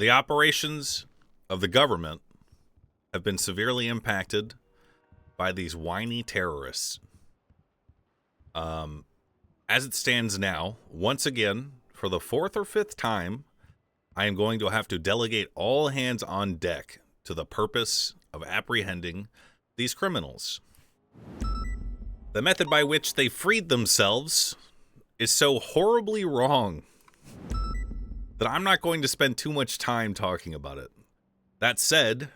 The operations of the government have been severely impacted by these whiny terrorists. As it stands now, once again, for the fourth or fifth time, I am going to have to delegate all hands on deck to the purpose of apprehending these criminals. The method by which they freed themselves is so horribly wrong that I'm not going to spend too much time talking about it. That said,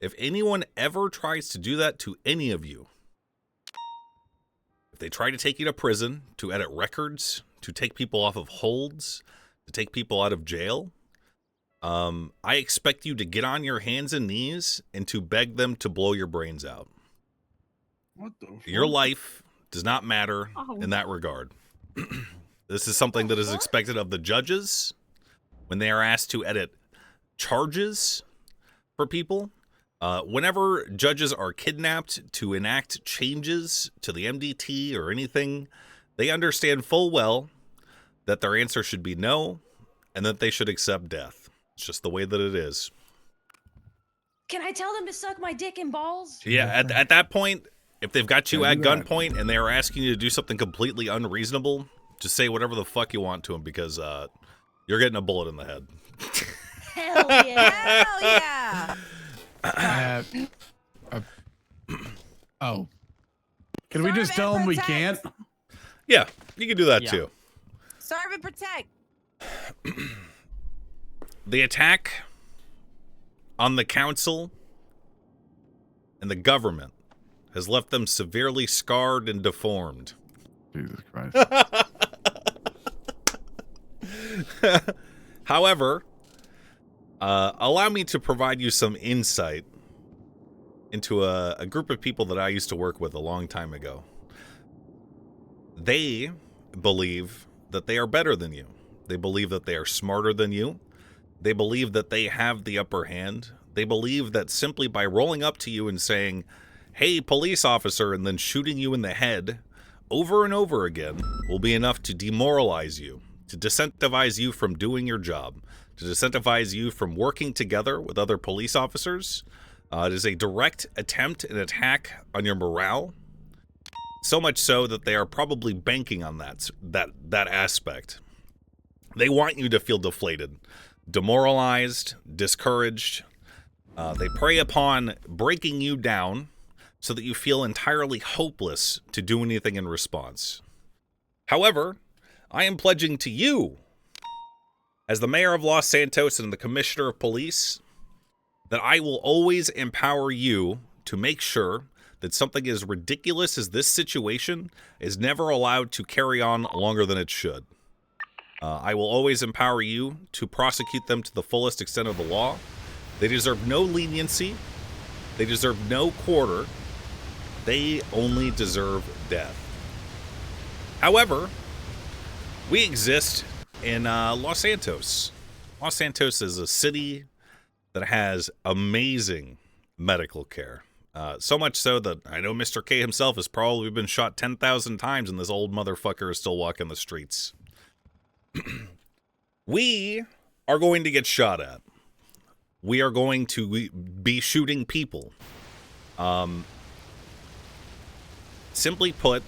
if anyone ever tries to do that to any of you, if they try to take you to prison, to edit records, to take people off of holds, to take people out of jail, I expect you to get on your hands and knees and to beg them to blow your brains out. What the fuck? Your life does not matter in that regard. This is something that is expected of the judges when they are asked to edit charges for people. Whenever judges are kidnapped to enact changes to the MDT or anything, they understand full well that their answer should be no and that they should accept death. It's just the way that it is. Can I tell them to suck my dick and balls? Yeah, at that point, if they've got you at gunpoint and they are asking you to do something completely unreasonable, just say whatever the fuck you want to them because you're getting a bullet in the head. Hell yeah. Hell yeah. Oh. Can we just tell them we can't? Yeah, you can do that too. Serve and protect. The attack on the council and the government has left them severely scarred and deformed. Jesus Christ. However, allow me to provide you some insight into a group of people that I used to work with a long time ago. They believe that they are better than you. They believe that they are smarter than you. They believe that they have the upper hand. They believe that simply by rolling up to you and saying, "Hey, police officer," and then shooting you in the head over and over again will be enough to demoralize you, to disincentivize you from doing your job, to disincentivize you from working together with other police officers. It is a direct attempt and attack on your morale, so much so that they are probably banking on that aspect. They want you to feel deflated, demoralized, discouraged. They prey upon breaking you down so that you feel entirely hopeless to do anything in response. However, I am pledging to you, as the mayor of Los Santos and the commissioner of police, that I will always empower you to make sure that something as ridiculous as this situation is never allowed to carry on longer than it should. I will always empower you to prosecute them to the fullest extent of the law. They deserve no leniency. They deserve no quarter. They only deserve death. However, we exist in Los Santos. Los Santos is a city that has amazing medical care. So much so that I know Mr. K himself has probably been shot 10,000 times and this old motherfucker is still walking the streets. We are going to get shot at. We are going to be shooting people. Simply put,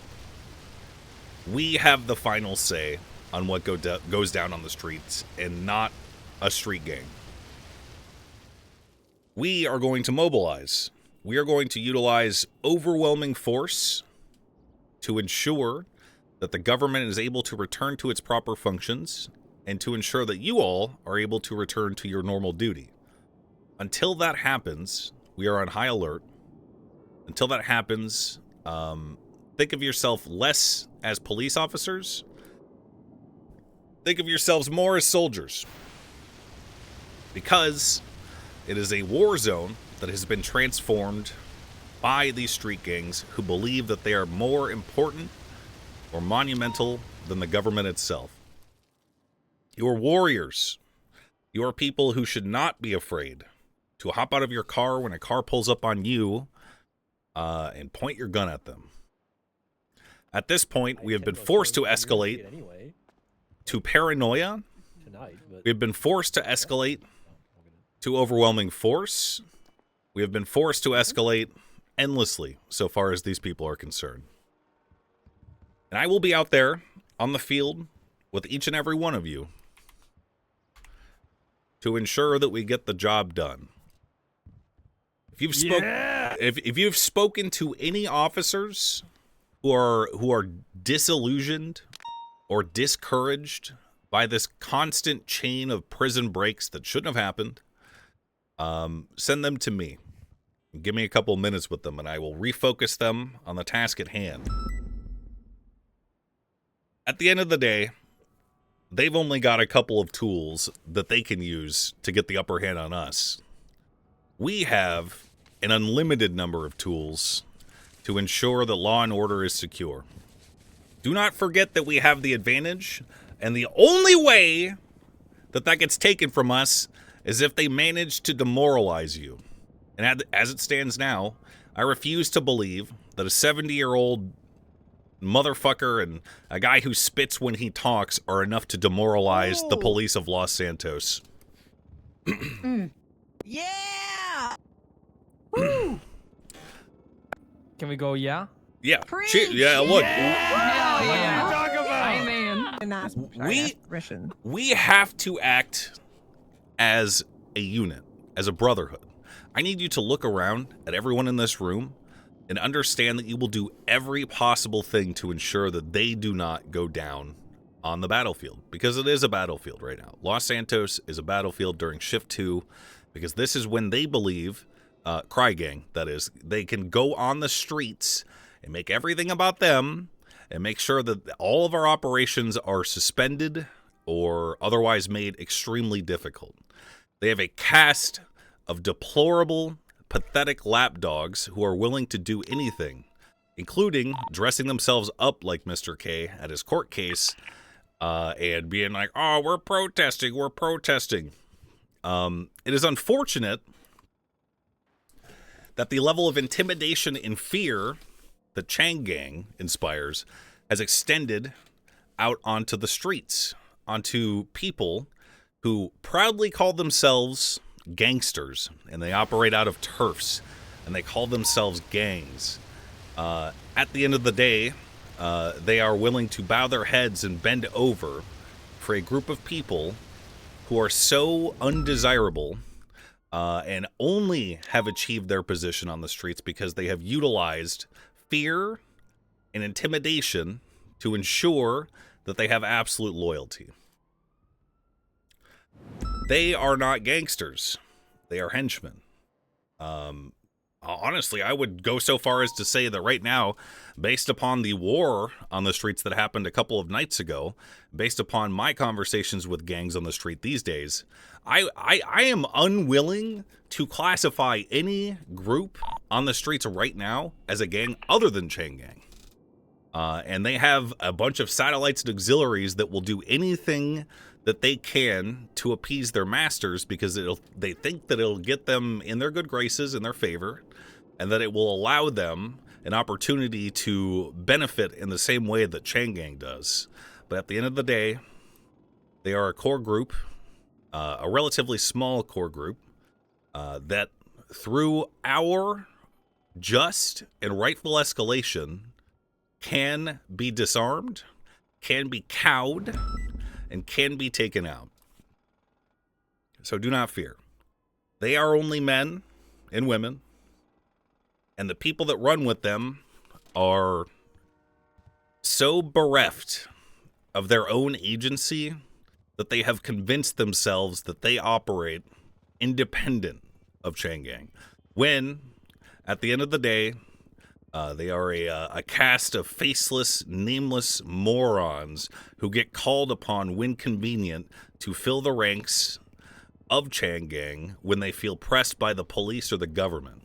we have the final say on what goes down on the streets and not a street gang. We are going to mobilize. We are going to utilize overwhelming force to ensure that the government is able to return to its proper functions and to ensure that you all are able to return to your normal duty. Until that happens, we are on high alert. Until that happens, think of yourself less as police officers. Think of yourselves more as soldiers. Because it is a war zone that has been transformed by these street gangs who believe that they are more important or monumental than the government itself. You are warriors. You are people who should not be afraid to hop out of your car when a car pulls up on you and point your gun at them. At this point, we have been forced to escalate to paranoia. We have been forced to escalate to overwhelming force. We have been forced to escalate endlessly so far as these people are concerned. And I will be out there on the field with each and every one of you to ensure that we get the job done. If you've spoken to any officers who are disillusioned or discouraged by this constant chain of prison breaks that shouldn't have happened, send them to me. Give me a couple minutes with them, and I will refocus them on the task at hand. At the end of the day, they've only got a couple of tools that they can use to get the upper hand on us. We have an unlimited number of tools to ensure that law and order is secure. Do not forget that we have the advantage, and the only way that that gets taken from us is if they manage to demoralize you. And as it stands now, I refuse to believe that a 70-year-old motherfucker and a guy who spits when he talks are enough to demoralize the police of Los Santos. Yeah! Can we go, yeah? Yeah. Preach! Yeah, look. Yeah. Talk about. We have to act as a unit, as a brotherhood. I need you to look around at everyone in this room and understand that you will do every possible thing to ensure that they do not go down on the battlefield, because it is a battlefield right now. Los Santos is a battlefield during Shift 2, because this is when they believe, changgang, that is, they can go on the streets and make everything about them and make sure that all of our operations are suspended or otherwise made extremely difficult. They have a cast of deplorable, pathetic lapdogs who are willing to do anything, including dressing themselves up like Mr. K at his court case and being like, oh, we're protesting. It is unfortunate that the level of intimidation and fear that changgang inspires has extended out onto the streets, onto people who proudly call themselves gangsters, and they operate out of turfs, and they call themselves gangs. At the end of the day, they are willing to bow their heads and bend over for a group of people who are so undesirable and only have achieved their position on the streets because they have utilized fear and intimidation to ensure that they have absolute loyalty. They are not gangsters. They are henchmen. Honestly, I would go so far as to say that right now, based upon the war on the streets that happened a couple of nights ago, based upon my conversations with gangs on the street these days, I am unwilling to classify any group on the streets right now as a gang other than changgang. And they have a bunch of satellites and auxiliaries that will do anything that they can to appease their masters because they think that it'll get them in their good graces, in their favor, and that it will allow them an opportunity to benefit in the same way that changgang does. But at the end of the day, they are a core group, a relatively small core group, that through our just and rightful escalation can be disarmed, can be cowed, and can be taken out. So do not fear. They are only men and women, and the people that run with them are so bereft of their own agency that they have convinced themselves that they operate independent of changgang, when, at the end of the day, they are a cast of faceless, nameless morons who get called upon when convenient to fill the ranks of changgang when they feel pressed by the police or the government.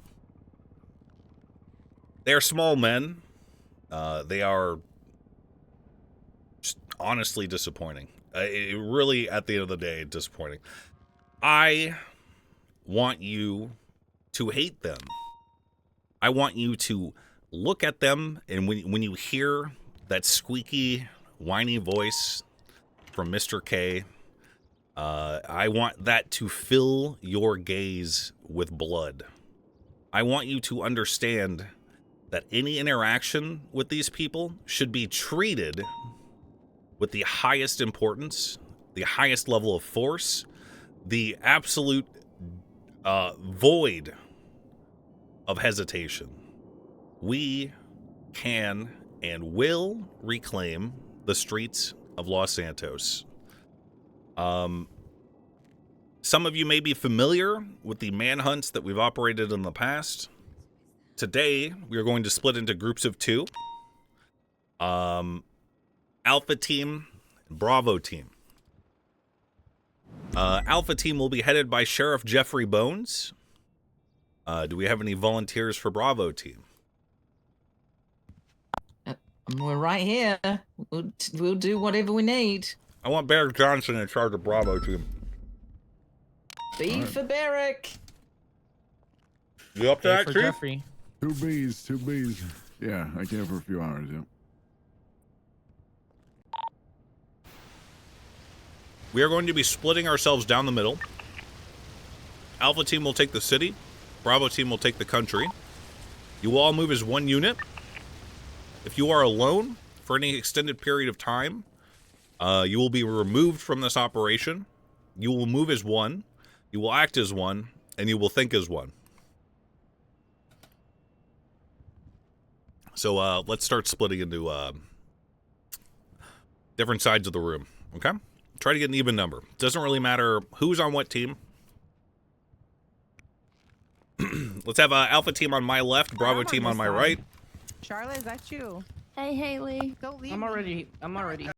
They are small men. They are just honestly disappointing. It really, at the end of the day, disappointing. I want you to hate them. I want you to look at them, and when you hear that squeaky, whiny voice from Mr. K, I I want that to fill your gaze with blood. I want you to understand that any interaction with these people should be treated with the highest importance, the highest level of force, the absolute void of hesitation. We can and will reclaim the streets of Los Santos. Some of you may be familiar with the manhunts that we've operated in the past. Today, we are going to split into groups of 2. Alpha Team and Bravo Team. Alpha Team will be headed by Sheriff Jeffrey Bones. Do we have any volunteers for Bravo Team? We're right here. We'll do whatever we need. I want Barrick Johnson in charge of Bravo Team. B for Barrick. You up to A that, for Chief? Jeffrey. 2 Bs, 2 Bs. Yeah, I can for a few hours, yeah. We are going to be splitting ourselves down the middle. Alpha Team will take the city. Bravo Team will take the country. You will all move as one unit. If you are alone for any extended period of time, you will be removed from this operation. You will move as one. You will act as one. And you will think as one. So let's start splitting into different sides of the room. Okay? Try to get an even number. Doesn't really matter who's on what team. Let's have Alpha Team on my left, Bravo Team on my right. Charlotte, is that you? Hey, Haley. Don't leave. I'm already